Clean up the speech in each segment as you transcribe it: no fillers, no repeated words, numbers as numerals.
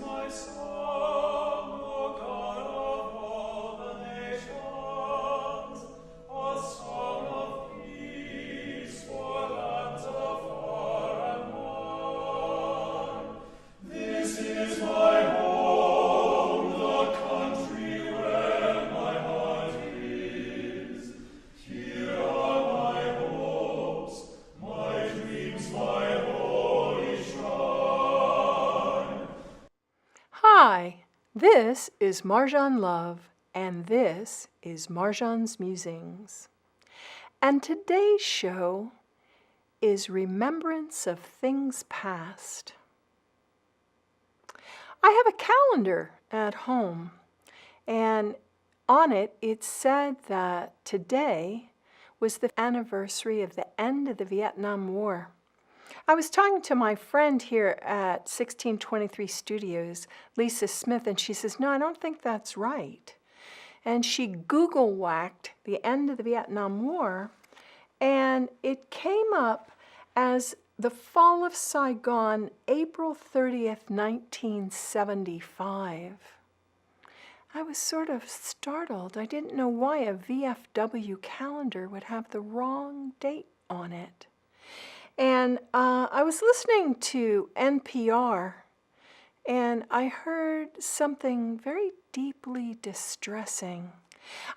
my song, O God of all the nations, a song of peace for lands afar and wide. This is my home, the country where my heart is. Here are my hopes, my dreams, my holy shrine. Hi, this is Marjohn Love, and this is Marjohn's Musings. And today's show is Remembrance of Things Past. I have a calendar at home, and on it said that today was the anniversary of the end of the Vietnam War. I was talking to my friend here at 1623 Studios, Lisa Smith, and she says, no, I don't think that's right. And she Google whacked the end of the Vietnam War, and it came up as the fall of Saigon, April 30th, 1975. I was sort of startled. I didn't know why a VFW calendar would have the wrong date on it. And I was listening to NPR, and I heard something very deeply distressing.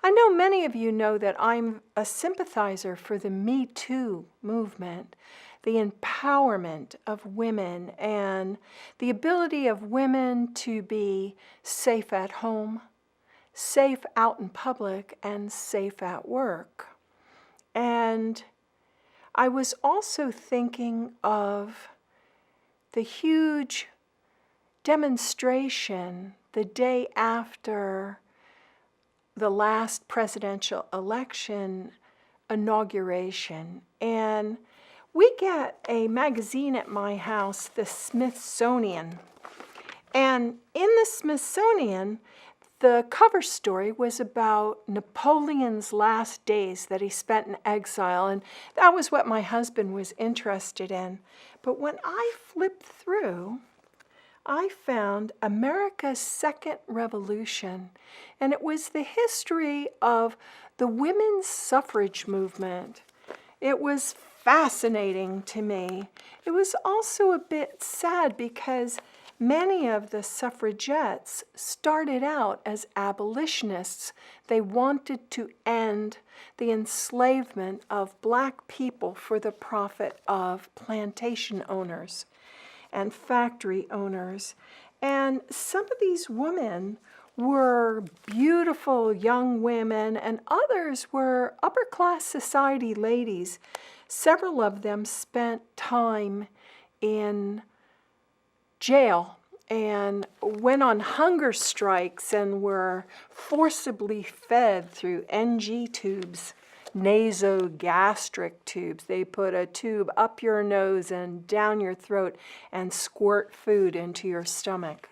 I know many of you know that I'm a sympathizer for the Me Too movement, the empowerment of women, and the ability of women to be safe at home, safe out in public, and safe at work. And I was also thinking of the huge demonstration the day after the last presidential election inauguration. And we get a magazine at my house, the Smithsonian. And in the Smithsonian, the cover story was about Napoleon's last days that he spent in exile, and that was what my husband was interested in. But when I flipped through, I found America's Second Revolution, and it was the history of the women's suffrage movement. It was fascinating to me. It was also a bit sad because many of the suffragettes started out as abolitionists. They wanted to end the enslavement of black people for the profit of plantation owners and factory owners. And some of these women were beautiful young women, and others were upper-class society ladies. Several of them spent time in jail and went on hunger strikes and were forcibly fed through NG tubes, nasogastric tubes. They put a tube up your nose and down your throat and squirt food into your stomach.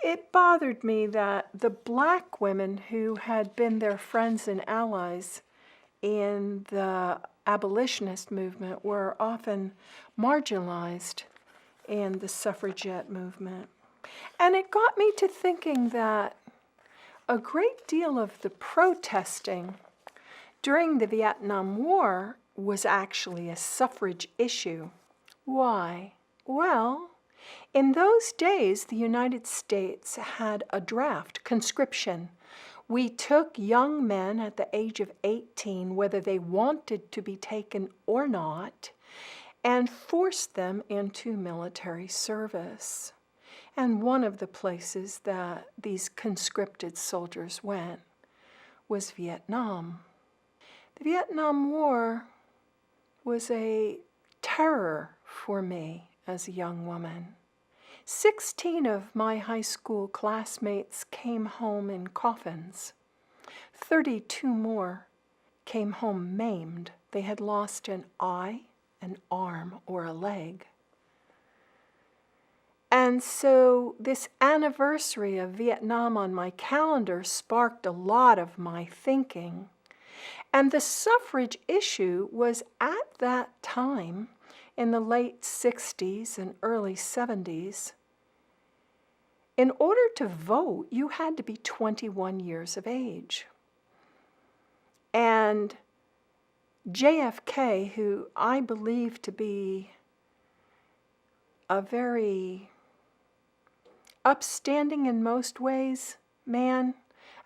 It bothered me that the black women who had been their friends and allies in the abolitionist movement were often marginalized in the suffragette movement. And it got me to thinking that a great deal of the protesting during the Vietnam War was actually a suffrage issue. Why? Well, in those days, the United States had a draft, conscription. We took young men at the age of 18, whether they wanted to be taken or not, and forced them into military service. And one of the places that these conscripted soldiers went was Vietnam. The Vietnam War was a terror for me as a young woman. 16 of my high school classmates came home in coffins. 32 more came home maimed. They had lost an eye, an arm, or a leg. And so this anniversary of Vietnam on my calendar sparked a lot of my thinking. And the suffrage issue was at that time in the late 60s and early 70s, in order to vote, you had to be 21 years of age. And JFK, who I believe to be a very upstanding in most ways man,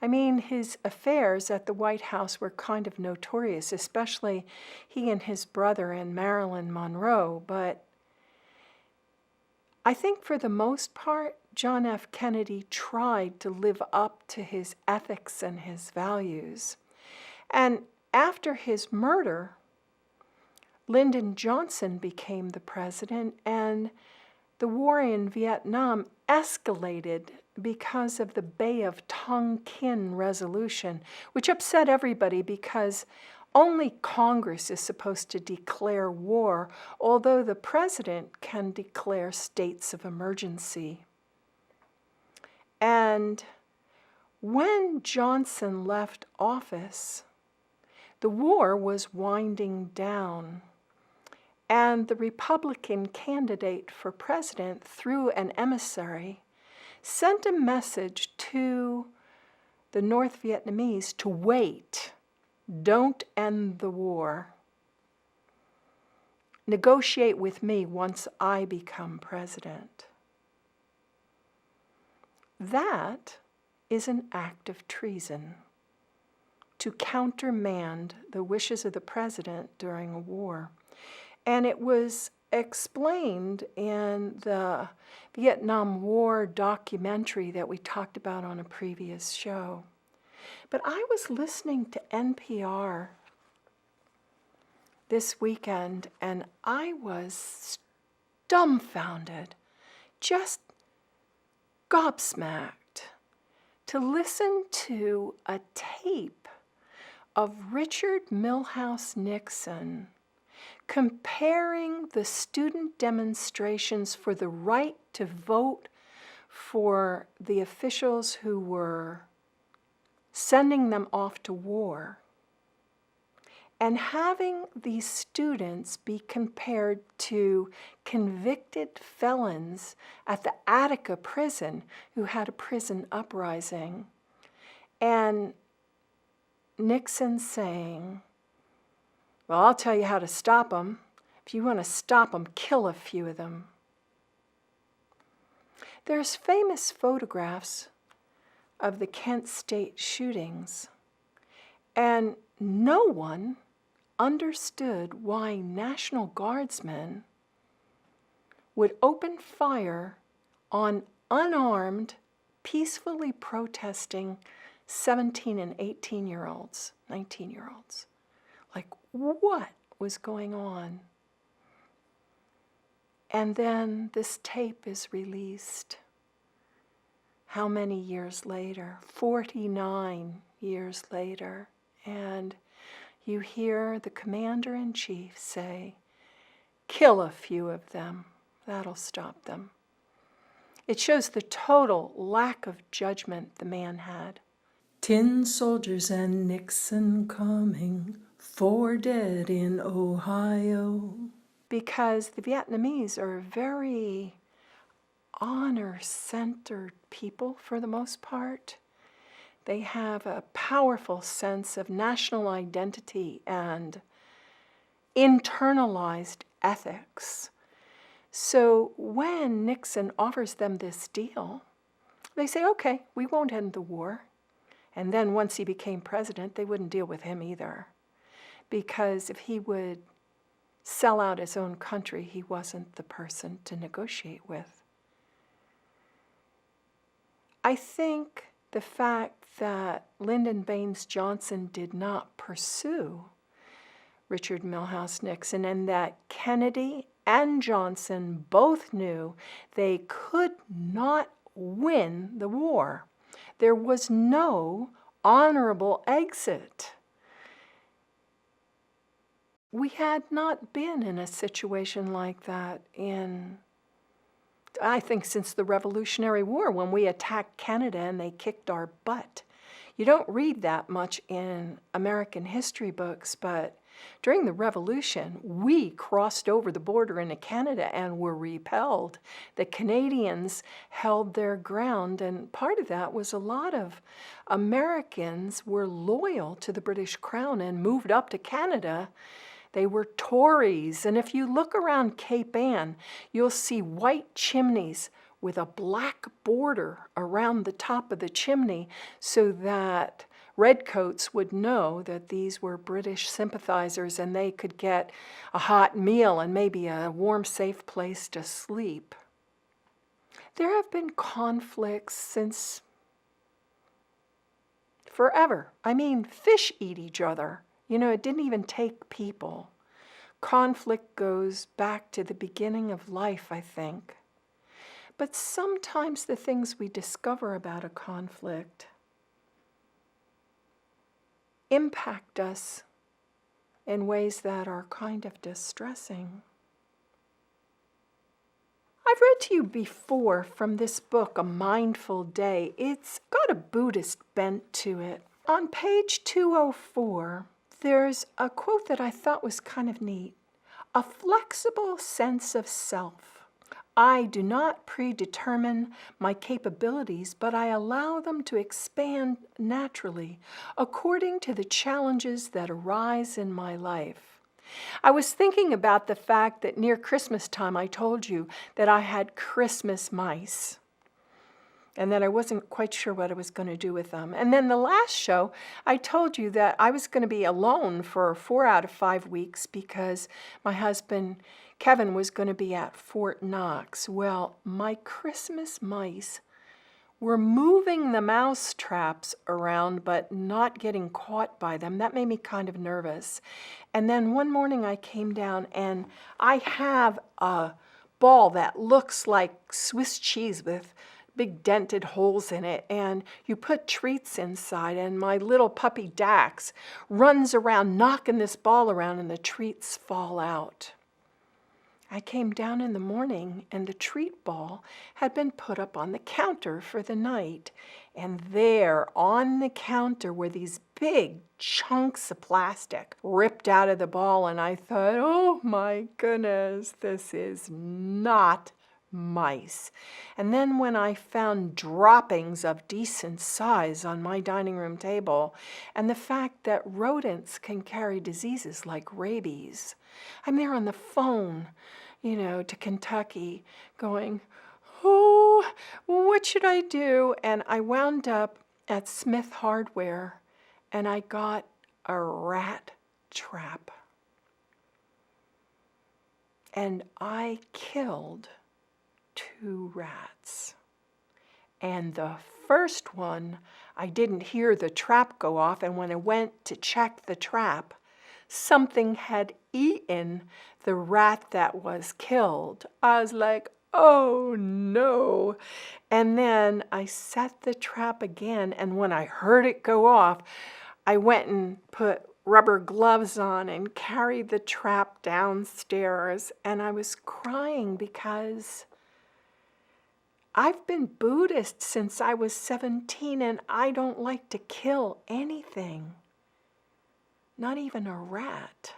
I mean, his affairs at the White House were kind of notorious, especially he and his brother and Marilyn Monroe. But I think for the most part, John F. Kennedy tried to live up to his ethics and his values. And after his murder, Lyndon Johnson became the president, and the war in Vietnam escalated because of the Bay of Tonkin resolution, which upset everybody because only Congress is supposed to declare war, although the president can declare states of emergency. And when Johnson left office, the war was winding down. And the Republican candidate for president, through an emissary, sent a message to the North Vietnamese to wait. Don't end the war. Negotiate with me once I become president. That is an act of treason, to countermand the wishes of the president during a war. And it was explained in the Vietnam War documentary that we talked about on a previous show. But I was listening to NPR this weekend, and I was dumbfounded, just gobsmacked, to listen to a tape of Richard Milhous Nixon comparing the student demonstrations for the right to vote for the officials who were sending them off to war, and having these students be compared to convicted felons at the Attica prison who had a prison uprising, and Nixon saying, well, I'll tell you how to stop them. If you want to stop them, kill a few of them. There's famous photographs of the Kent State shootings, and no one understood why National Guardsmen would open fire on unarmed, peacefully protesting 17 and 18-year-olds, 19-year-olds. Like, what was going on? And then this tape is released. How many years later? 49 years later. And you hear the commander-in-chief say, kill a few of them. That'll stop them. It shows the total lack of judgment the man had. Tin soldiers and Nixon coming, 4 dead in Ohio. Because the Vietnamese are very honor-centered people for the most part. They have a powerful sense of national identity and internalized ethics. So when Nixon offers them this deal, they say, okay, we won't end the war. And then once he became president, they wouldn't deal with him either. Because if he would sell out his own country, he wasn't the person to negotiate with. I think the fact that Lyndon Baines Johnson did not pursue Richard Milhous Nixon, and that Kennedy and Johnson both knew they could not win the war. There was no honorable exit. We had not been in a situation like that in, I think, since the Revolutionary War, when we attacked Canada and they kicked our butt. You don't read that much in American history books, but During the Revolution, we crossed over the border into Canada and were repelled. The Canadians held their ground, and part of that was a lot of Americans were loyal to the British Crown and moved up to Canada. They were Tories, and if you look around Cape Ann, you'll see white chimneys with a black border around the top of the chimney so that redcoats would know that these were British sympathizers and they could get a hot meal and maybe a warm, safe place to sleep. There have been conflicts since forever. I mean, fish eat each other. You know, it didn't even take people. Conflict goes back to the beginning of life, I think. But sometimes the things we discover about a conflict impact us in ways that are kind of distressing. I've read to you before from this book, A Mindful Day. It's got a Buddhist bent to it. On page 204, there's a quote that I thought was kind of neat. A flexible sense of self. I do not predetermine my capabilities, but I allow them to expand naturally according to the challenges that arise in my life. I was thinking about the fact that near Christmas time I told you that I had Christmas mice and that I wasn't quite sure what I was going to do with them. And then the last show, I told you that I was going to be alone for 4 out of 5 weeks because my husband Kevin was going to be at Fort Knox. Well, my Christmas mice were moving the mouse traps around but not getting caught by them. That made me kind of nervous. And then one morning I came down and I have a ball that looks like Swiss cheese with big dented holes in it, and you put treats inside, and my little puppy Dax runs around knocking this ball around and the treats fall out. I came down in the morning and the treat ball had been put up on the counter for the night. And there on the counter were these big chunks of plastic ripped out of the ball. And I thought, oh my goodness, this is not mice. And then when I found droppings of decent size on my dining room table and the fact that rodents can carry diseases like rabies, I'm there on the phone, to Kentucky going, oh, what should I do? And I wound up at Smith Hardware and I got a rat trap. And I killed 2 rats. And the first one, I didn't hear the trap go off, and when I went to check the trap, something had eaten the rat that was killed. I was like, oh no. And then I set the trap again, and when I heard it go off, I went and put rubber gloves on and carried the trap downstairs, and I was crying because I've been Buddhist since I was 17, and I don't like to kill anything, not even a rat.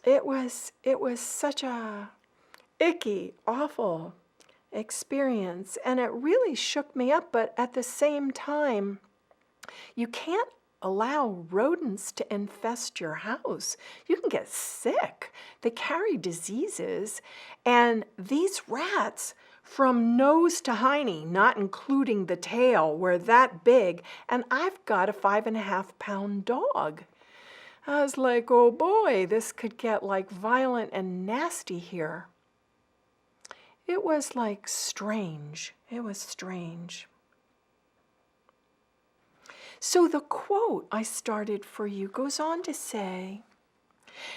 It was such a icky, awful experience, and it really shook me up, but at the same time, you can't allow rodents to infest your house. You can get sick. They carry diseases, and these rats, from nose to hiney, not including the tail, were that big, and I've got a 5.5-pound dog. I was like, oh boy, this could get like violent and nasty here. It was like strange. It was strange. So the quote I started for you goes on to say,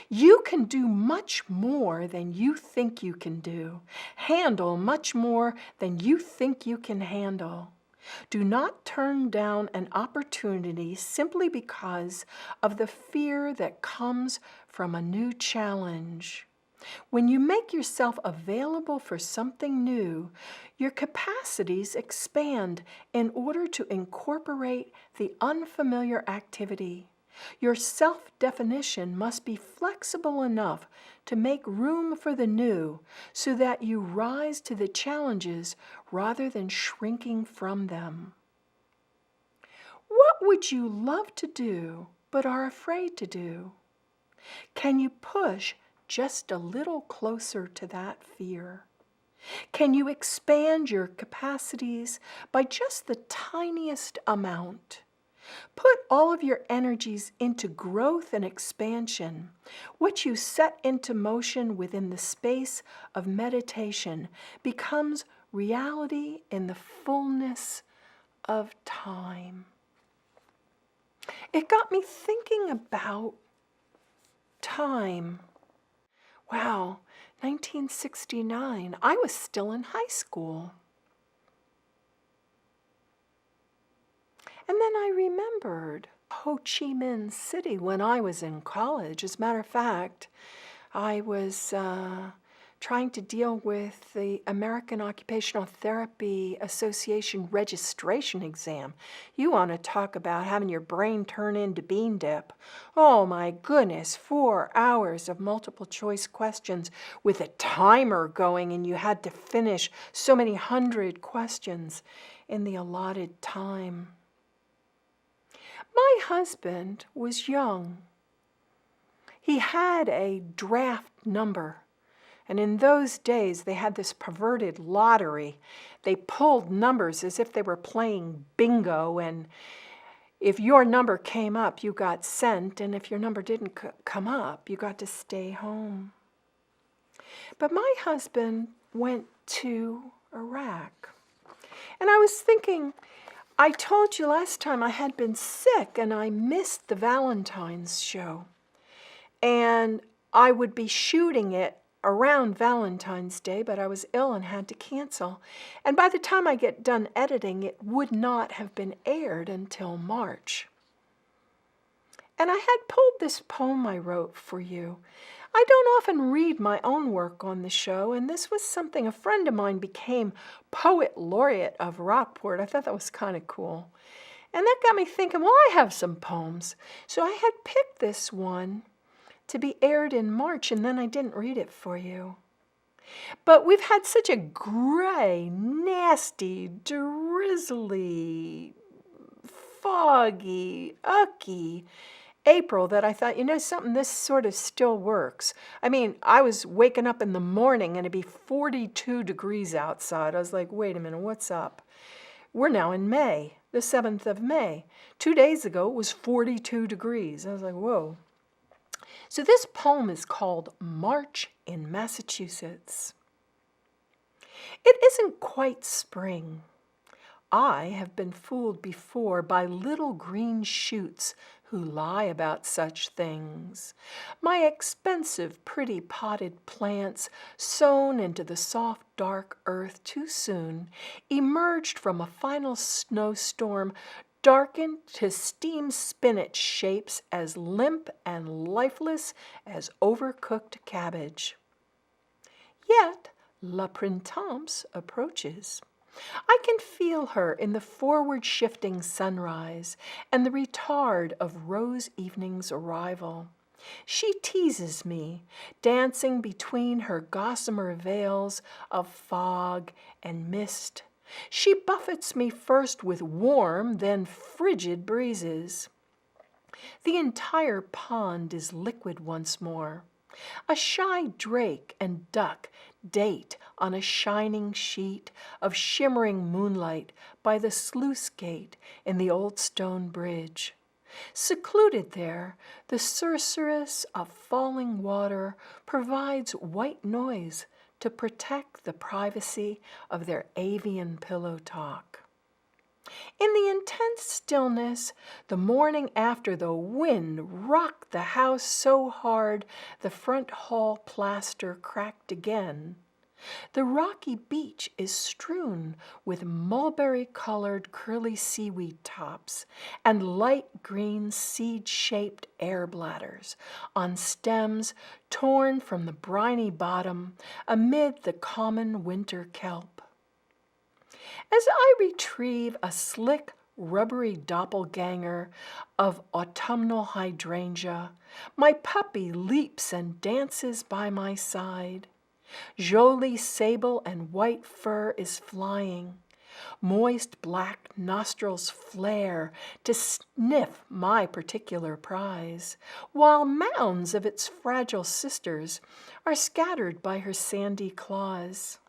you can do much more than you think you can do. Handle much more than you think you can handle. Do not turn down an opportunity simply because of the fear that comes from a new challenge. When you make yourself available for something new, your capacities expand in order to incorporate the unfamiliar activity. Your self-definition must be flexible enough to make room for the new so that you rise to the challenges rather than shrinking from them. What would you love to do but are afraid to do? Can you push just a little closer to that fear? Can you expand your capacities by just the tiniest amount? Put all of your energies into growth and expansion. What you set into motion within the space of meditation becomes reality in the fullness of time. It got me thinking about time. Wow, 1969, I was still in high school. And then I remembered Ho Chi Minh City when I was in college. As a matter of fact, I was trying to deal with the American Occupational Therapy Association registration exam. You want to talk about having your brain turn into bean dip. Oh my goodness, 4 hours of multiple choice questions with a timer going, and you had to finish so many 100 questions in the allotted time. My husband was young. He had a draft number. And in those days, they had this perverted lottery. They pulled numbers as if they were playing bingo. And if your number came up, you got sent. And if your number didn't come up, you got to stay home. But my husband went to Iraq. And I was thinking, I told you last time I had been sick and I missed the Valentine's show. And I would be shooting it around Valentine's Day, but I was ill and had to cancel. And by the time I get done editing, it would not have been aired until March. And I had pulled this poem I wrote for you. I don't often read my own work on the show, and this was something a friend of mine became poet laureate of Rockport. I thought that was kind of cool. And that got me thinking, well, I have some poems. So I had picked this one to be aired in March, and then I didn't read it for you. But we've had such a gray, nasty, drizzly, foggy, ucky April that I thought, you know something, this sort of still works. I mean, I was waking up in the morning and it'd be 42 degrees outside. I was like, wait a minute, what's up? We're now in May, the 7th of May. 2 days ago, it was 42 degrees. I was like, whoa. So this poem is called March in Massachusetts. It isn't quite spring. I have been fooled before by little green shoots who lie about such things. My expensive, pretty potted plants, sown into the soft, dark earth too soon, emerged from a final snowstorm, darkened to steam spinach shapes as limp and lifeless as overcooked cabbage. Yet La Printemps approaches. I can feel her in the forward-shifting sunrise and the retard of Rose Evening's arrival. She teases me, dancing between her gossamer veils of fog and mist. She buffets me first with warm, then frigid breezes. The entire pond is liquid once more. A shy drake and duck date on a shining sheet of shimmering moonlight by the sluice gate in the old stone bridge. Secluded there, the susurrus of falling water provides white noise to protect the privacy of their avian pillow talk. In the intense stillness, the morning after the wind rocked the house so hard the front hall plaster cracked again, the rocky beach is strewn with mulberry-colored curly seaweed tops and light green seed-shaped air bladders on stems torn from the briny bottom amid the common winter kelp. As I retrieve a slick, rubbery doppelganger of autumnal hydrangea, my puppy leaps and dances by my side. Jolie sable and white fur is flying. Moist black nostrils flare to sniff my particular prize, while mounds of its fragile sisters are scattered by her sandy claws.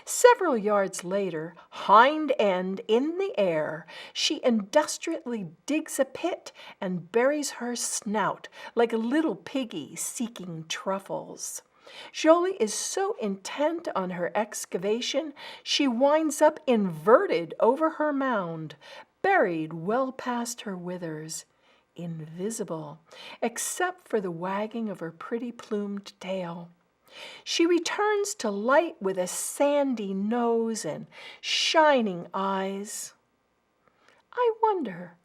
Several yards later, hind end in the air, she industriously digs a pit and buries her snout like a little piggy seeking truffles. Jolie is so intent on her excavation, she winds up inverted over her mound, buried well past her withers, invisible, except for the wagging of her pretty plumed tail. She returns to light with a sandy nose and shining eyes. I wonder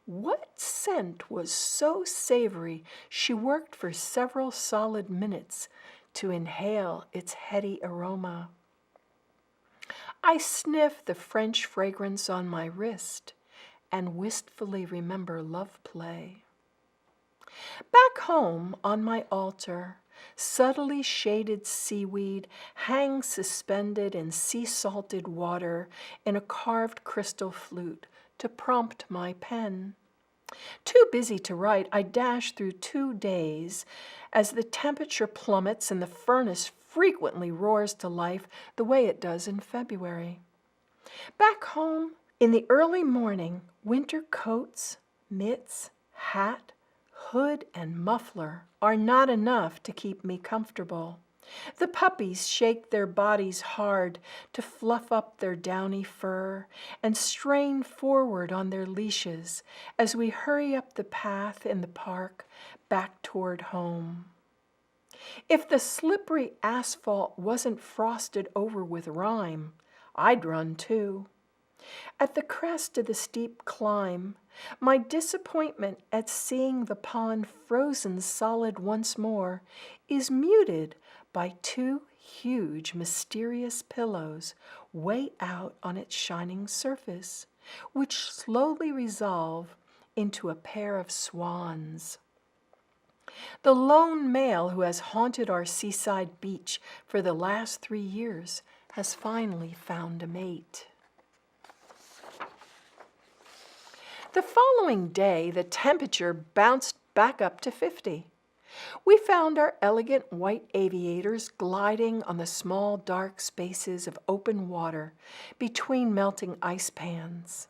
what scent was so savory she worked for several solid minutes to inhale its heady aroma. I sniff the French fragrance on my wrist and wistfully remember love play. Back home on my altar, subtly shaded seaweed hangs suspended in sea-salted water in a carved crystal flute to prompt my pen. Too busy to write, I dash through 2 days as the temperature plummets and the furnace frequently roars to life the way it does in February. Back home, in the early morning, winter coats, mitts, hat, hood, and muffler are not enough to keep me comfortable. The puppies shake their bodies hard to fluff up their downy fur and strain forward on their leashes as we hurry up the path in the park back toward home. If the slippery asphalt wasn't frosted over with rime, I'd run too. At the crest of the steep climb, my disappointment at seeing the pond frozen solid once more is muted by 2 huge mysterious pillows way out on its shining surface, which slowly resolve into a pair of swans. The lone male who has haunted our seaside beach for the last 3 years has finally found a mate. The following day, the temperature bounced back up to 50. We found our elegant white aviators gliding on the small dark spaces of open water between melting ice pans.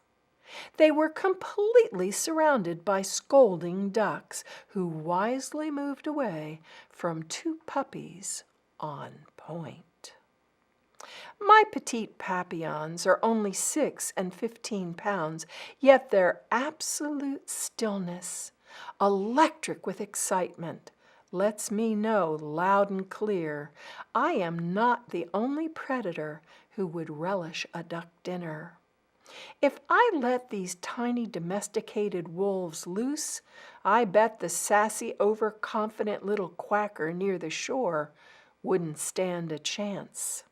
They were completely surrounded by scolding ducks who wisely moved away from 2 puppies on point. My petite papillons are only 6 and 15 pounds, yet their absolute stillness, electric with excitement, lets me know loud and clear I am not the only predator who would relish a duck dinner. If I let these tiny domesticated wolves loose, I bet the sassy, overconfident little quacker near the shore wouldn't stand a chance.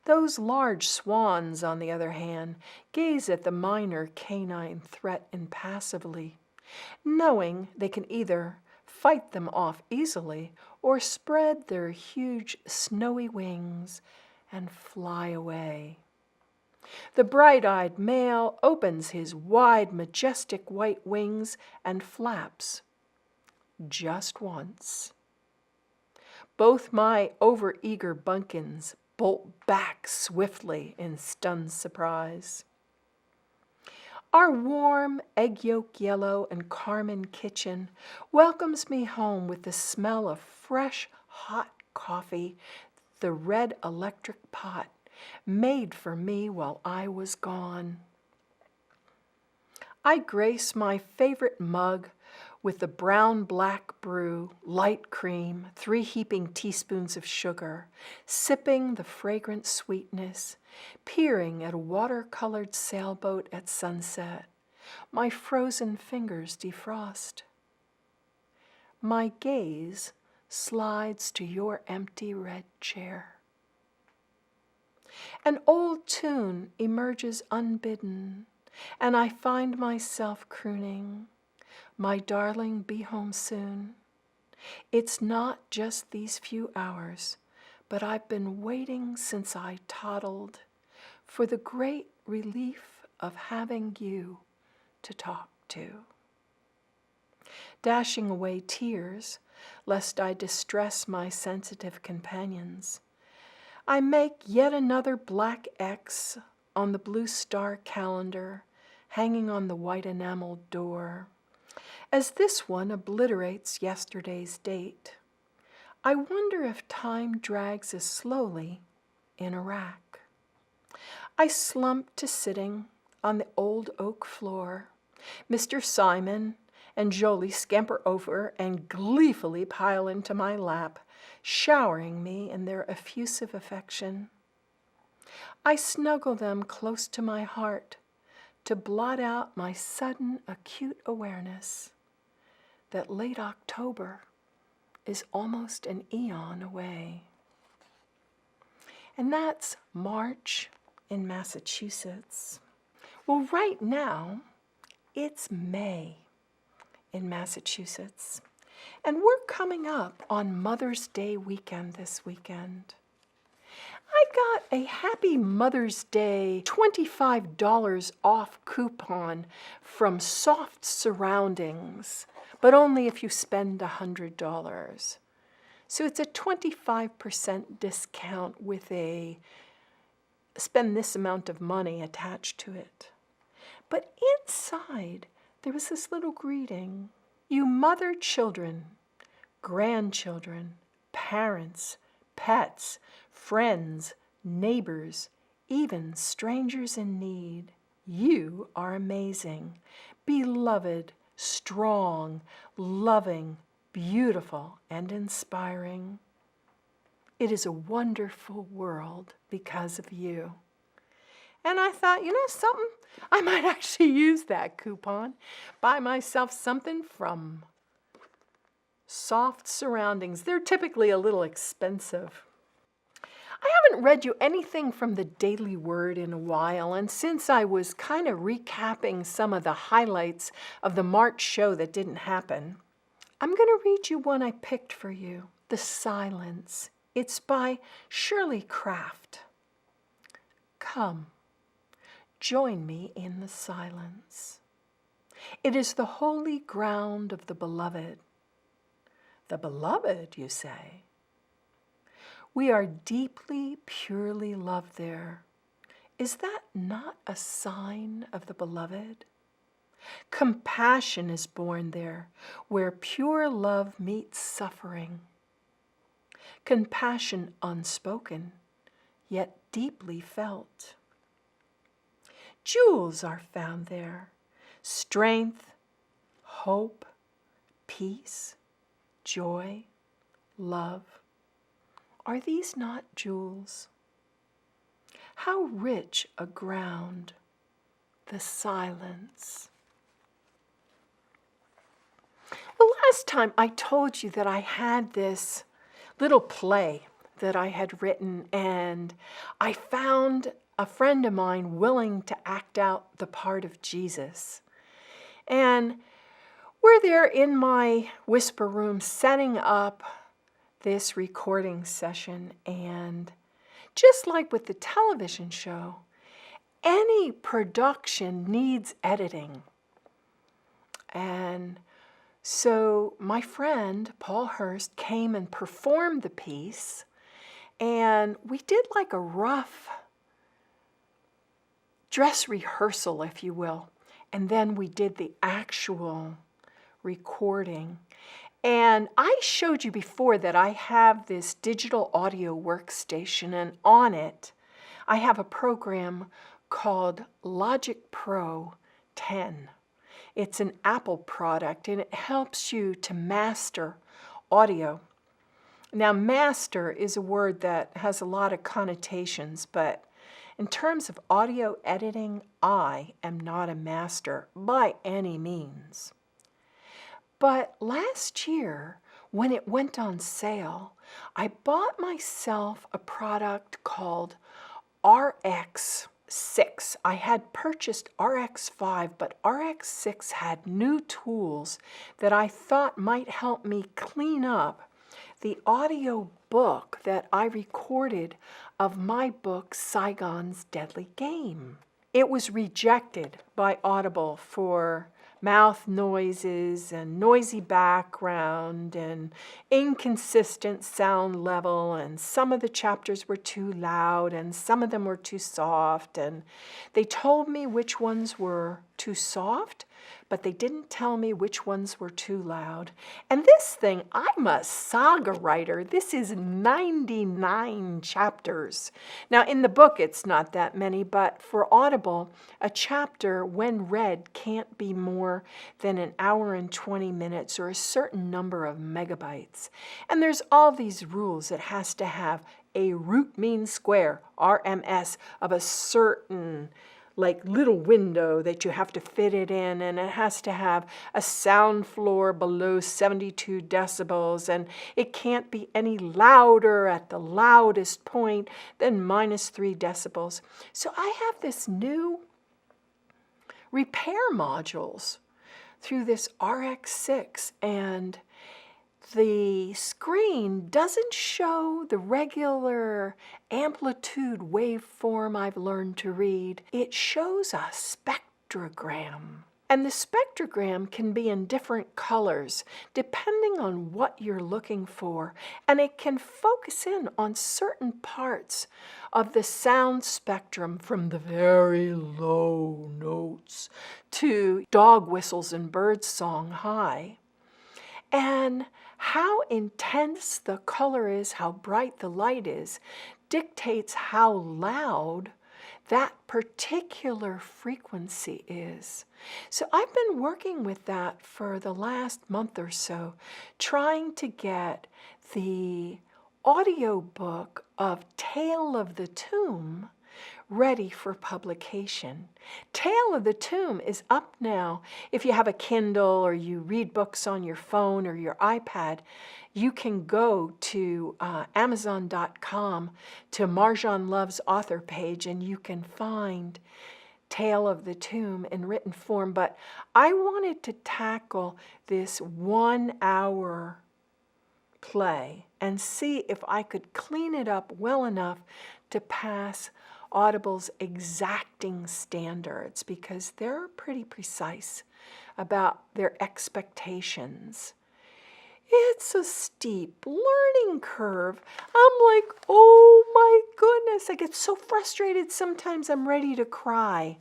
Those large swans, on the other hand, gaze at the minor canine threat impassively, knowing they can either fight them off easily or spread their huge snowy wings and fly away. The bright-eyed male opens his wide, majestic white wings and flaps just once. Both my overeager bunkins bolt back swiftly in stunned surprise. Our warm, egg yolk yellow and carmine kitchen welcomes me home with the smell of fresh, hot coffee, the red electric pot, made for me while I was gone. I grace my favorite mug with the brown-black brew, light cream, 3 heaping teaspoons of sugar, sipping the fragrant sweetness, peering at a watercolored sailboat at sunset. My frozen fingers defrost. My gaze slides to your empty red chair. An old tune emerges unbidden, and I find myself crooning, "My darling, be home soon. It's not just these few hours, but I've been waiting since I toddled for the great relief of having you to talk to." Dashing away tears, lest I distress my sensitive companions, I make yet another black X on the blue star calendar hanging on the white enameled door, as this one obliterates yesterday's date. I wonder if time drags as slowly in Iraq. I slump to sitting on the old oak floor. Mr. Simon and Jolie scamper over and gleefully pile into my lap, showering me in their effusive affection. I snuggle them close to my heart to blot out my sudden acute awareness that late October is almost an eon away. And that's March in Massachusetts. Well, right now, it's May in Massachusetts, and we're coming up on Mother's Day weekend this weekend. I got a Happy Mother's Day $25 off coupon from Soft Surroundings, but only if you spend $100. So it's a 25% discount with a spend this amount of money attached to it. But inside, there was this little greeting. "You mother children, grandchildren, parents, pets, friends, neighbors, even strangers in need. You are amazing, beloved, strong, loving, beautiful, and inspiring. It is a wonderful world because of you." And I thought, you know something? I might actually use that coupon. Buy myself something from Soft Surroundings. They're typically a little expensive. I haven't read you anything from the Daily Word in a while, and since I was kind of recapping some of the highlights of the March show that didn't happen, I'm going to read you one I picked for you, "The Silence." It's by Shirley Craft. Come, join me in the silence. It is the holy ground of the beloved. The beloved, you say? We are deeply, purely loved there. Is that not a sign of the beloved? Compassion is born there, where pure love meets suffering. Compassion unspoken, yet deeply felt. Jewels are found there, strength, hope, peace, joy, love. Are these not jewels? How rich a ground, the silence. Well, last time I told you that I had this little play that I had written, and I found a friend of mine willing to act out the part of Jesus. And we're there in my whisper room setting up this recording session, and just like with the television show, any production needs editing. And so my friend, Paul Hurst, came and performed the piece, and we did like a rough dress rehearsal, if you will, and then we did the actual recording. And I showed you before that I have this digital audio workstation, and on it I have a program called Logic Pro 10. It's an Apple product, and it helps you to master audio. Now, master is a word that has a lot of connotations, but in terms of audio editing, I am not a master by any means. But last year, when it went on sale, I bought myself a product called RX RX6. I had purchased RX5, but RX6 had new tools that I thought might help me clean up the audio book that I recorded of my book, Saigon's Deadly Game. It was rejected by Audible for mouth noises and noisy background and inconsistent sound level, and some of the chapters were too loud and some of them were too soft, and they told me which ones were too soft, but they didn't tell me which ones were too loud. And this thing, I'm a saga writer. This is 99 chapters. Now, in the book, it's not that many, but for Audible, a chapter, when read, can't be more than an hour and 20 minutes or a certain number of megabytes. And there's all these rules. It has to have a root mean square, RMS, of a certain little window that you have to fit it in, and it has to have a sound floor below 72 decibels, and it can't be any louder at the loudest point than -3 decibels. So I have this new repair modules through this RX6, and the screen doesn't show the regular amplitude waveform I've learned to read. It shows a spectrogram. And the spectrogram can be in different colors depending on what you're looking for. And it can focus in on certain parts of the sound spectrum, from the very low notes to dog whistles and bird song high. And how intense the color is, how bright the light is, dictates how loud that particular frequency is. So I've been working with that for the last month or so, trying to get the audiobook of Tale of the Tomb ready for publication. Tale of the Tomb is up now. If you have a Kindle or you read books on your phone or your iPad, you can go to Amazon.com to Marjohn Love's author page, and you can find Tale of the Tomb in written form. But I wanted to tackle this 1 hour play and see if I could clean it up well enough to pass Audible's exacting standards, because they're pretty precise about their expectations. It's a steep learning curve. I'm like, oh my goodness, I get so frustrated sometimes I'm ready to cry.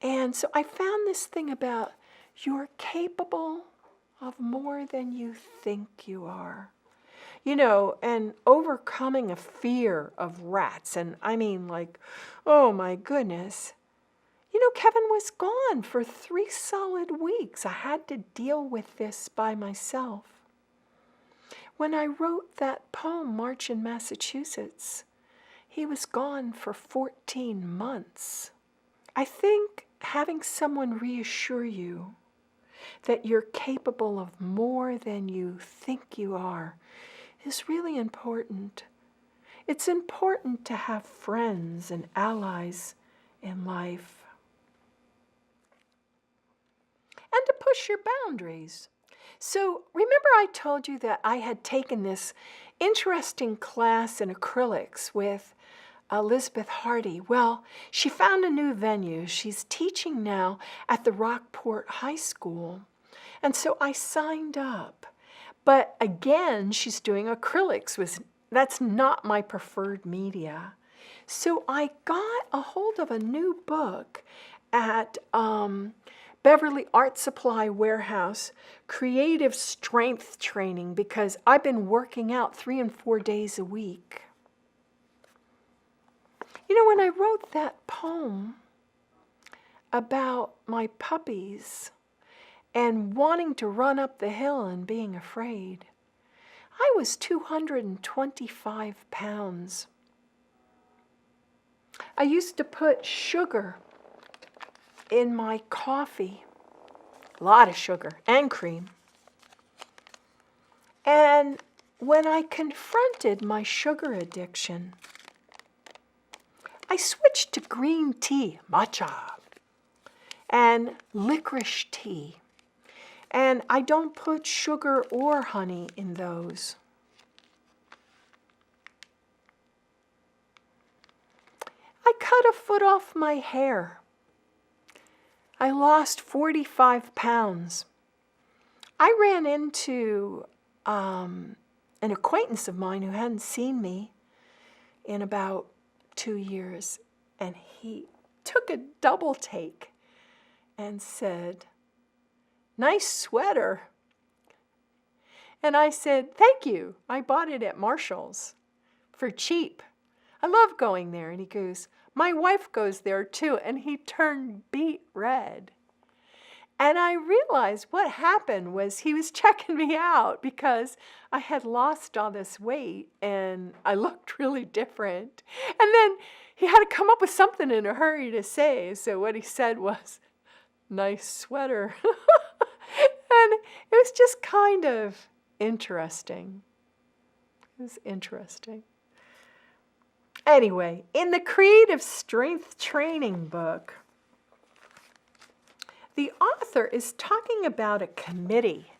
And so I found this thing about you're capable of more than you think you are. You know, and overcoming a fear of rats. And I mean, oh my goodness. You know, Kevin was gone for 3 solid weeks. I had to deal with this by myself. When I wrote that poem, March in Massachusetts, he was gone for 14 months. I think having someone reassure you that you're capable of more than you think you are is really important. It's important to have friends and allies in life. And to push your boundaries. So remember I told you that I had taken this interesting class in acrylics with Elizabeth Hardy. Well, she found a new venue. She's teaching now at the Rockport High School. And so I signed up. But again, she's doing acrylics. That's not my preferred media. So I got a hold of a new book at Beverly Art Supply Warehouse, Creative Strength Training, because I've been working out 3 and 4 days a week. You know, when I wrote that poem about my puppies and wanting to run up the hill and being afraid, I was 225 pounds. I used to put sugar in my coffee, a lot of sugar and cream. And when I confronted my sugar addiction, I switched to green tea, matcha, and licorice tea. And I don't put sugar or honey in those. I cut a foot off my hair. I lost 45 pounds. I ran into an acquaintance of mine who hadn't seen me in about 2 years, and he took a double take and said, "Nice sweater." And I said, "Thank you. I bought it at Marshall's for cheap. I love going there." And he goes, "My wife goes there too." And he turned beet red. And I realized what happened was he was checking me out because I had lost all this weight and I looked really different. And then he had to come up with something in a hurry to say. So what he said was, "Nice sweater." And it was just kind of interesting. It was interesting. Anyway, in the Creative Strength Training book, the author is talking about a committee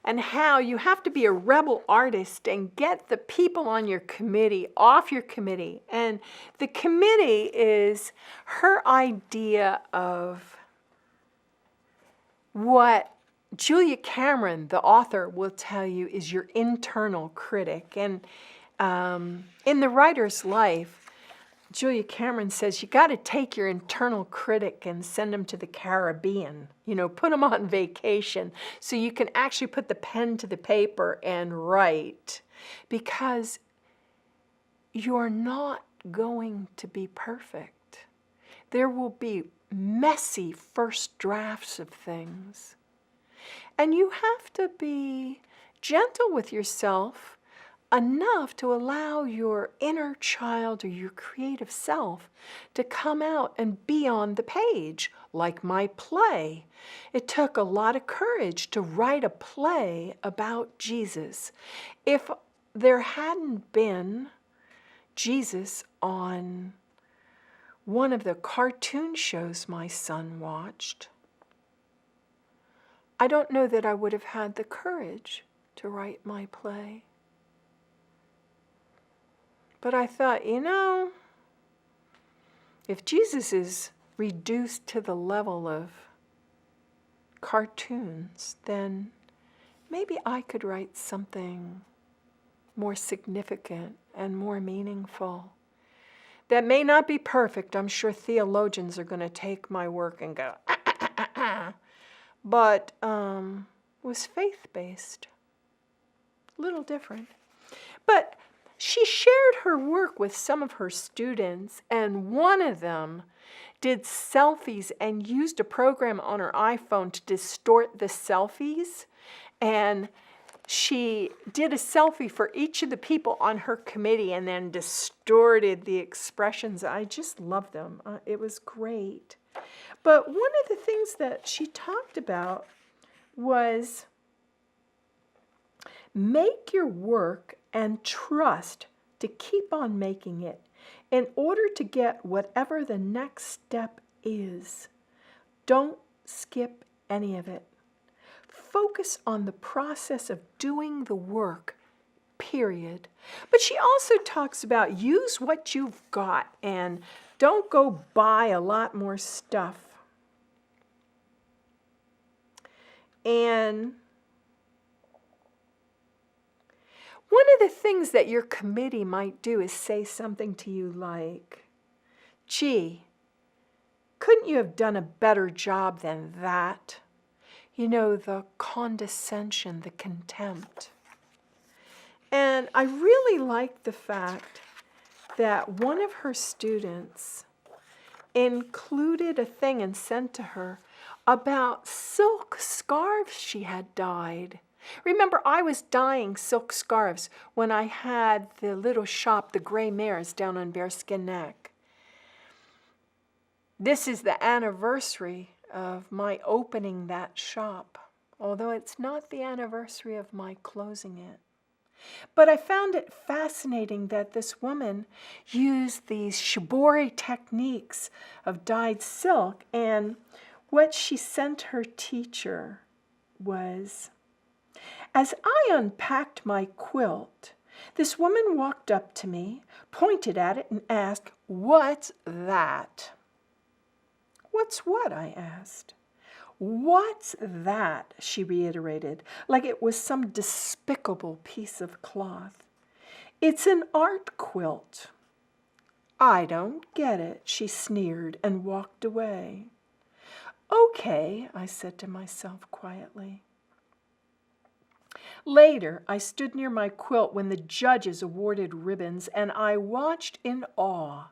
and how you have to be a rebel artist and get the people on your committee off your committee. And the committee is her idea of what Julia Cameron, the author, will tell you is your internal critic. And in The Writer's Life, Julia Cameron says you got to take your internal critic and send them to the Caribbean. Put them on vacation so you can actually put the pen to the paper and write, because you're not going to be perfect. There will be messy first drafts of things. And you have to be gentle with yourself enough to allow your inner child or your creative self to come out and be on the page, like my play. It took a lot of courage to write a play about Jesus. If there hadn't been Jesus on one of the cartoon shows my son watched, I don't know that I would have had the courage to write my play. But I thought, if Jesus is reduced to the level of cartoons, then maybe I could write something more significant and more meaningful. That may not be perfect. I'm sure theologians are going to take my work and go, but was faith-based. A little different. But she shared her work with some of her students, and one of them did selfies and used a program on her iPhone to distort the selfies. And she did a selfie for each of the people on her committee and then distorted the expressions. I just loved them. It was great. But one of the things that she talked about was make your work and trust to keep on making it in order to get whatever the next step is. Don't skip any of it. Focus on the process of doing the work, period. But she also talks about use what you've got and don't go buy a lot more stuff. And one of the things that your committee might do is say something to you like, "Gee, couldn't you have done a better job than that?" The condescension, the contempt. And I really liked the fact that one of her students included a thing and sent to her about silk scarves she had dyed. Remember, I was dyeing silk scarves when I had the little shop, the Gray Mares, down on Bearskin Neck. This is the anniversary of my opening that shop, although it's not the anniversary of my closing it. But I found it fascinating that this woman used these shibori techniques of dyed silk, and what she sent her teacher was, as I unpacked my quilt, this woman walked up to me, pointed at it, and asked, "What's that?" "What's what?" I asked. "What's that?" she reiterated, like it was some despicable piece of cloth. "It's an art quilt." "I don't get it," she sneered and walked away. "Okay," I said to myself quietly. Later, I stood near my quilt when the judges awarded ribbons, and I watched in awe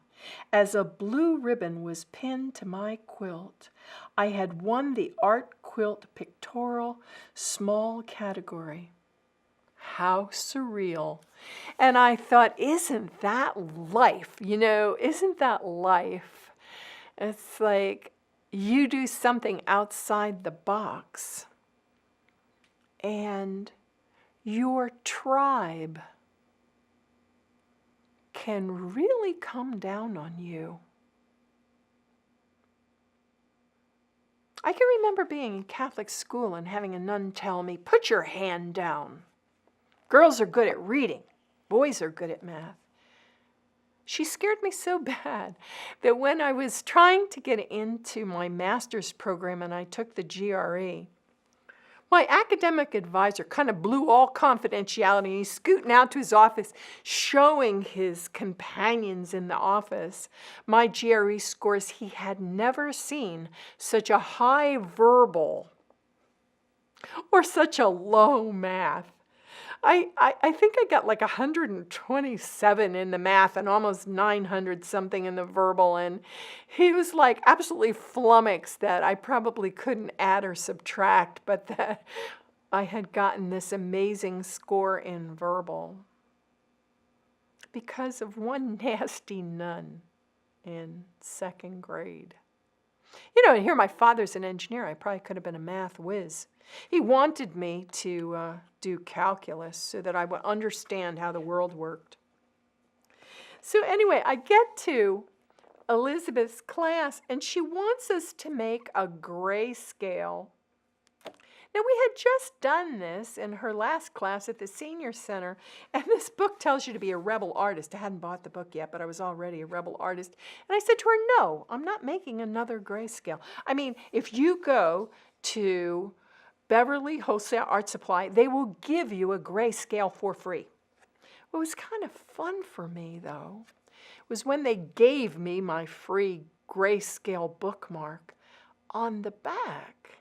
as a blue ribbon was pinned to my quilt. I had won the Art Quilt Pictorial Small category. How surreal. And I thought, isn't that life? Isn't that life? It's like you do something outside the box, and your tribe can really come down on you. I can remember being in Catholic school and having a nun tell me, "Put your hand down. Girls are good at reading. Boys are good at math." She scared me so bad that when I was trying to get into my master's program and I took the GRE, my academic advisor kind of blew all confidentiality. He's scooting out to his office, showing his companions in the office my GRE scores. He had never seen such a high verbal or such a low math. I think I got like 127 in the math and almost 900 something in the verbal, and he was like absolutely flummoxed that I probably couldn't add or subtract, but that I had gotten this amazing score in verbal because of one nasty nun in second grade. And here my father's an engineer. I probably could have been a math whiz. He wanted me to do calculus so that I would understand how the world worked. So anyway, I get to Elizabeth's class, and she wants us to make a grayscale. Now, we had just done this in her last class at the senior center, and this book tells you to be a rebel artist. I hadn't bought the book yet, but I was already a rebel artist. And I said to her, "No, I'm not making another grayscale. I mean, if you go to Beverly Wholesale Art Supply, they will give you a grayscale for free." What was kind of fun for me, though, was when they gave me my free grayscale bookmark. On the back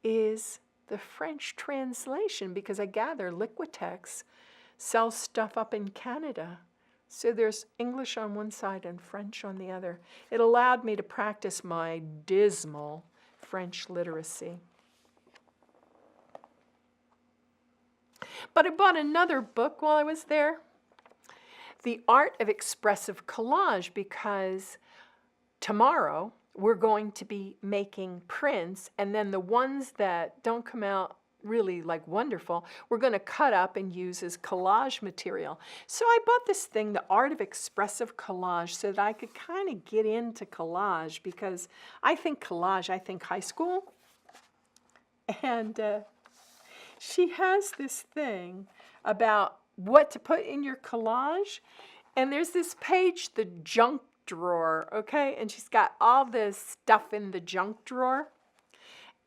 is the French translation, because I gather Liquitex sells stuff up in Canada. So there's English on one side and French on the other. It allowed me to practice my dismal French literacy. But I bought another book while I was there, The Art of Expressive Collage, because tomorrow we're going to be making prints, and then the ones that don't come out really like wonderful, we're going to cut up and use as collage material. So I bought this thing, The Art of Expressive Collage, so that I could kind of get into collage, because I think high school. And she has this thing about what to put in your collage, and there's this page, the junk drawer, okay? And she's got all this stuff in the junk drawer.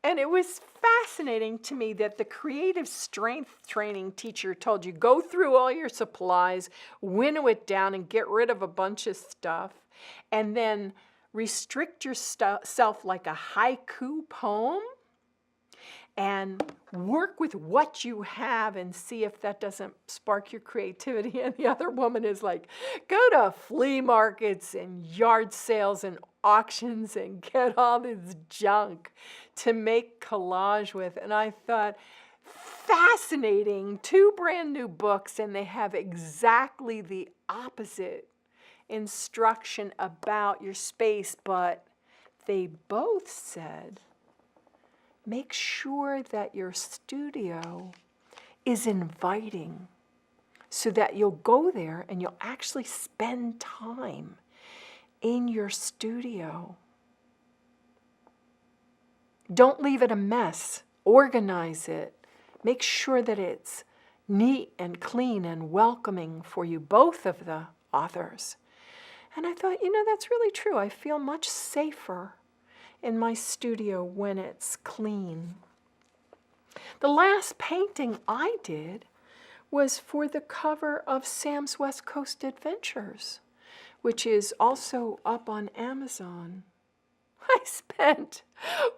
And it was fascinating to me that the creative strength training teacher told you, go through all your supplies, winnow it down, and get rid of a bunch of stuff, and then restrict yourself like a haiku poem, and work with what you have and see if that doesn't spark your creativity. And the other woman is like, go to flea markets and yard sales and auctions and get all this junk to make collage with. And I thought, fascinating, 2 brand new books, and they have exactly the opposite instruction about your space, but they both said, make sure that your studio is inviting, so that you'll go there and you'll actually spend time in your studio. Don't leave it a mess. Organize it. Make sure that it's neat and clean and welcoming for you, both of the authors. And I thought, that's really true. I feel much safer in my studio when it's clean. The last painting I did was for the cover of Sam's West Coast Adventures, which is also up on Amazon. I spent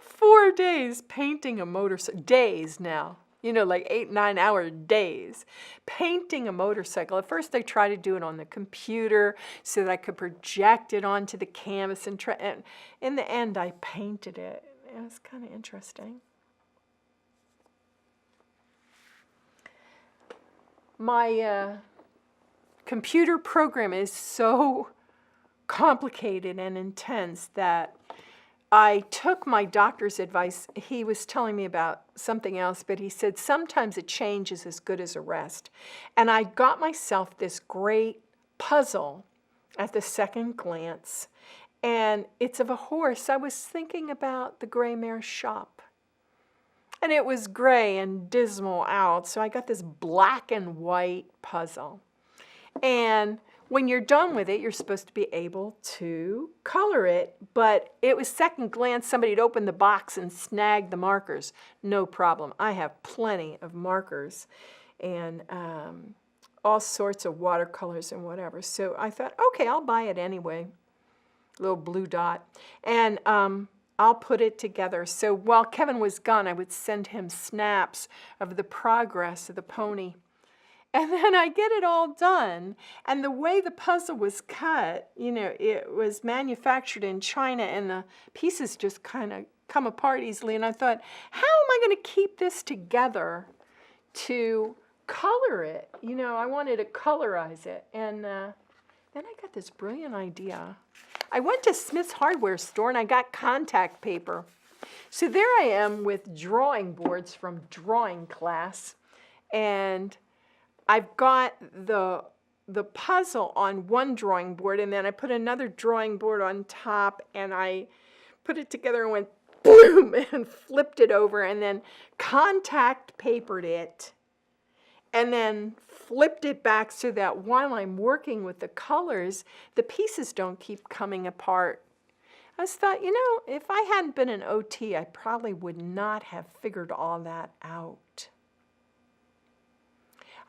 4 days painting a motorcycle, days now, like 8-9 hour days, painting a motorcycle. At first I tried to do it on the computer so that I could project it onto the canvas, and in the end I painted it. It was kind of interesting. My computer program is so complicated and intense that I took my doctor's advice. He was telling me about something else, but he said sometimes a change is as good as a rest. And I got myself this great puzzle at the second glance, and it's of a horse. I was thinking about the Gray Mare's Shop. And it was gray and dismal out, so I got this black and white puzzle. And when you're done with it, you're supposed to be able to color it, but it was second glance. Somebody had opened the box and snagged the markers. No problem. I have plenty of markers and all sorts of watercolors and whatever. So I thought, okay, I'll buy it anyway. Little blue dot. And I'll put it together. So while Kevin was gone, I would send him snaps of the progress of the pony. And then I get it all done, and the way the puzzle was cut, it was manufactured in China, and the pieces just kind of come apart easily. And I thought, how am I going to keep this together to color it? I wanted to colorize it. And then I got this brilliant idea. I went to Smith's hardware store, and I got contact paper. So there I am with drawing boards from drawing class, and I've got the puzzle on one drawing board, and then I put another drawing board on top, and I put it together and went boom and flipped it over, and then contact papered it, and then flipped it back so that while I'm working with the colors, the pieces don't keep coming apart. I just thought, if I hadn't been an OT, I probably would not have figured all that out.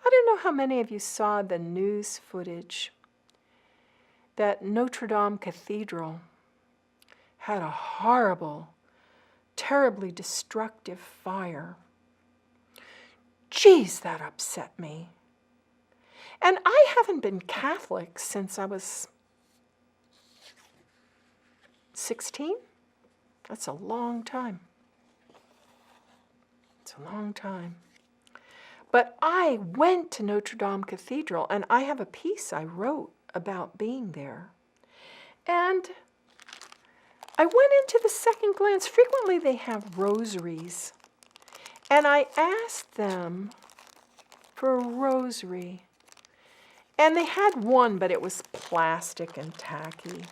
I don't know how many of you saw the news footage that Notre Dame Cathedral had a horrible, terribly destructive fire. Geez, that upset me. And I haven't been Catholic since I was 16. That's a long time. It's a long time. But I went to Notre Dame Cathedral, and I have a piece I wrote about being there. And I went into the second glance. Frequently they have rosaries. And I asked them for a rosary. And they had one, but it was plastic and tacky.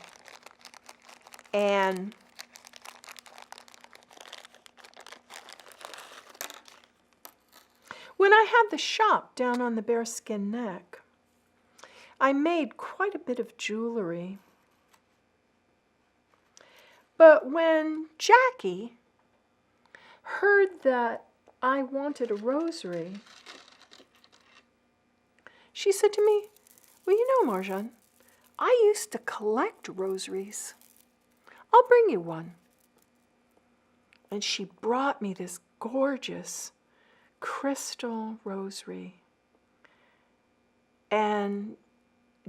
And when I had the shop down on the Bearskin Neck, I made quite a bit of jewelry. But when Jackie heard that I wanted a rosary, she said to me, well, Marjohn, I used to collect rosaries. I'll bring you one. And she brought me this gorgeous crystal rosary. And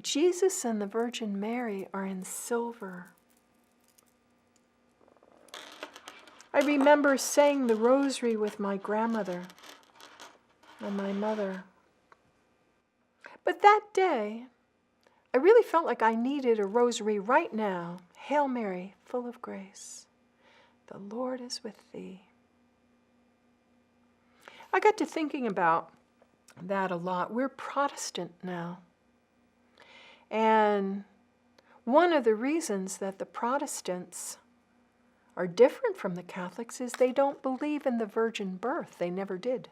Jesus and the Virgin Mary are in silver. I remember saying the rosary with my grandmother and my mother. But that day, I really felt like I needed a rosary right now. Hail Mary, full of grace, the Lord is with thee. I got to thinking about that a lot. We're Protestant now. And one of the reasons that the Protestants are different from the Catholics is they don't believe in the virgin birth. They never did.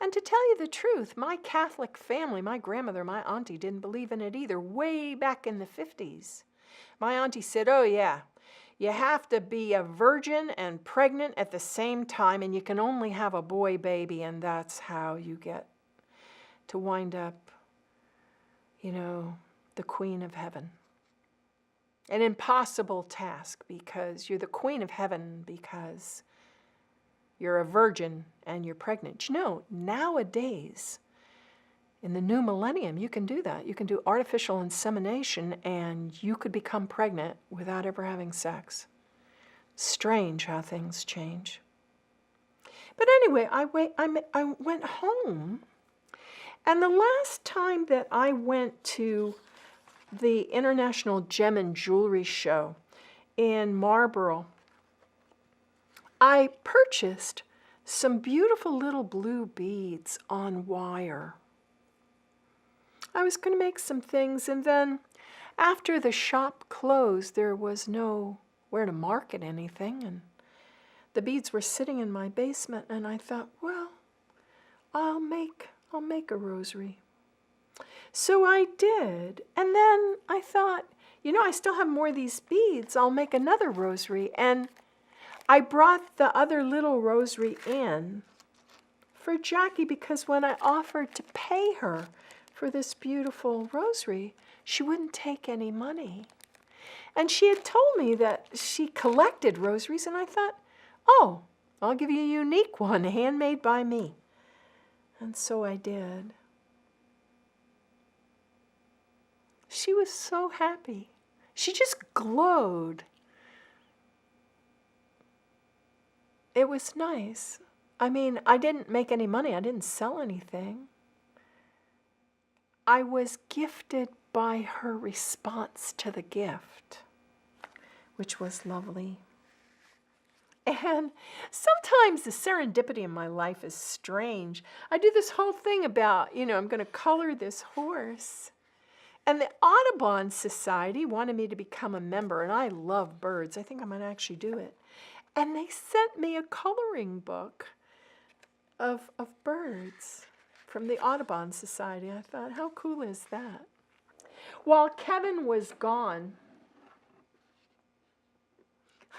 And to tell you the truth, my Catholic family, my grandmother, my auntie didn't believe in it either, way back in the 50s. My auntie said, oh yeah, you have to be a virgin and pregnant at the same time, and you can only have a boy baby, and that's how you get to wind up, the Queen of Heaven. An impossible task, because you're the Queen of Heaven because you're a virgin and you're pregnant. Nowadays, in the new millennium, you can do that. You can do artificial insemination and you could become pregnant without ever having sex. Strange how things change. But anyway, I went home, and the last time that I went to the International Gem and Jewelry Show in Marlborough, I purchased some beautiful little blue beads on wire. I was going to make some things, and then after the shop closed, there was nowhere to market anything, and the beads were sitting in my basement, and I thought, well, I'll make a rosary. So I did, and then I thought, I still have more of these beads. I'll make another rosary, and I brought the other little rosary in for Jackie because when I offered to pay her for this beautiful rosary, she wouldn't take any money. And she had told me that she collected rosaries, and I thought, oh, I'll give you a unique one, handmade by me. And so I did. She was so happy. She just glowed. It was nice. I mean, I didn't make any money. I didn't sell anything. I was gifted by her response to the gift, which was lovely. And sometimes the serendipity in my life is strange. I do this whole thing about, I'm going to color this horse. And the Audubon Society wanted me to become a member, and I love birds. I think I might actually do it. And they sent me a coloring book of birds from the Audubon Society. I thought, how cool is that? While Kevin was gone,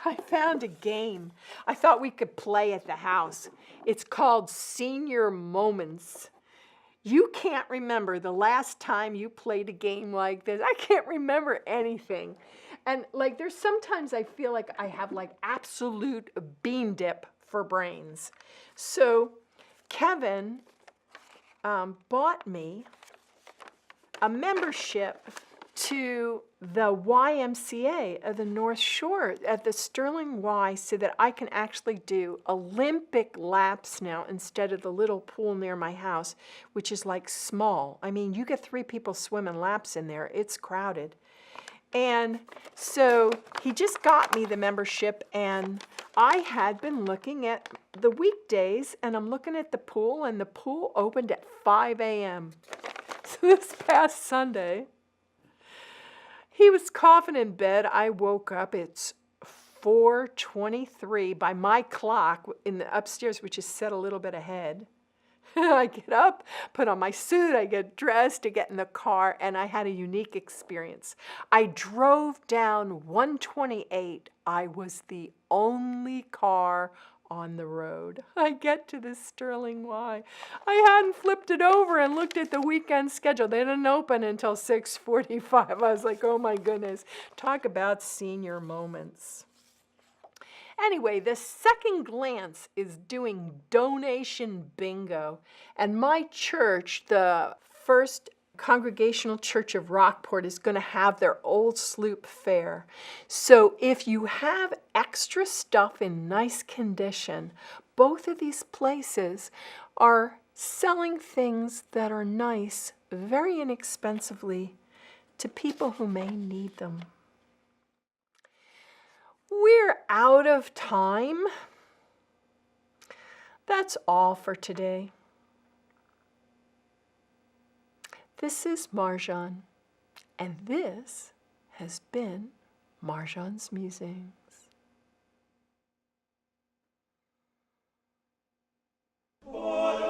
I found a game I thought we could play at the house. It's called Senior Moments. You can't remember the last time you played a game like this. I can't remember anything. And there's sometimes I feel like I have absolute bean dip for brains. So Kevin bought me a membership to the YMCA of the North Shore at the Sterling Y so that I can actually do Olympic laps now instead of the little pool near my house, which is small. I mean, you get 3 people swimming laps in there. It's crowded. And so he just got me the membership, and I had been looking at the weekdays, and I'm looking at the pool, and the pool opened at 5 a.m. So this past Sunday, he was coughing in bed. I woke up. It's 4:23 by my clock in the upstairs, which is set a little bit ahead. I get up, put on my suit, I get dressed to get in the car, and I had a unique experience. I drove down 128. I was the only car on the road. I get to the Sterling Y. I hadn't flipped it over and looked at the weekend schedule. They didn't open until 6:45. I was like, oh my goodness. Talk about senior moments. Anyway, the second glance is doing donation bingo. And my church, the First Congregational Church of Rockport, is going to have their Old Sloop Fair. So if you have extra stuff in nice condition, both of these places are selling things that are nice very inexpensively to people who may need them. We're out of time. That's all for today. This is Marjohn, and this has been Marjohn's Musings. What